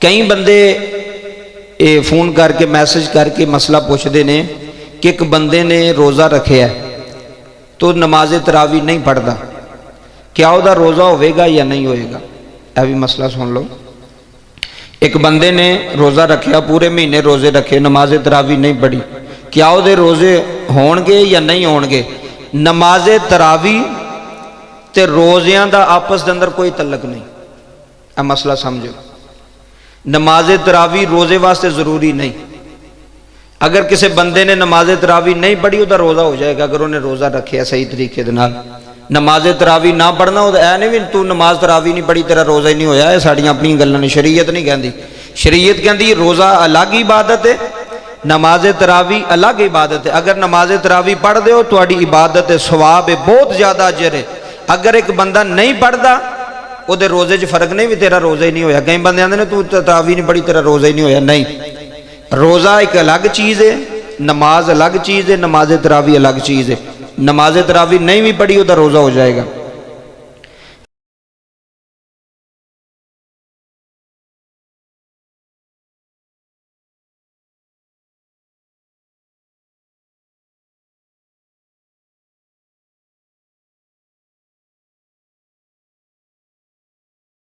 कई बंदे ये फोन करके मैसेज करके मसला पूछते ने कि एक बंदे ने रोज़ा रखे है तो नमाज तरावी नहीं पढ़ता, क्या वह रोज़ा होगा या नहीं होएगा? यह भी मसला सुन लो। एक बंदे ने रोज़ा रखा, पूरे महीने रोज़े रखे, नमाज तरावी नहीं पढ़ी, क्या वो रोज़े होणगे या नहीं होणगे? नमाज तरावी ते रोज़ियां दा आपस के अंदर कोई तलक नहीं। यह मसला समझो। नमाज तरावी रोज़े वास्ते ज़रूरी नहीं। अगर किसी बंदे ने नमाज तरावी नहीं पढ़ी उसका रोज़ा हो जाएगा अगर उन्हें रोज़ा रखे सही तरीके दे नाल। नमाज तरावी ना पढ़ना ऐ नहीं भी तू नमाज तरावी नहीं पढ़ी तेरा रोज़ा ही नहीं होया। ये साड़ियाँ अपनी गल्लां ने, शरीयत नहीं कहती। शरीयत कहती रोज़ा अलग इबादत है, नमाज तरावी अलग इबादत है। अगर नमाज तरावी पढ़ दो थोड़ी इबादत है, सवाब है, बहुत ज़्यादा अजर है। अगर एक बंदा नहीं पढ़ता वो रोज़े च फर्क नहीं भी तेरा रोज़ा ही नहीं होया। कई बंदे आते हैं तू तरावी नहीं पढ़ी तेरा रोज़ा ही नहीं होया। नहीं, रोज़ा एक अलग चीज़ है, नमाज अलग चीज़ है, नमाज तरावी अलग चीज़ है। नमाज तरावी नहीं भी पढ़ी उसका रोज़ा हो जाएगा।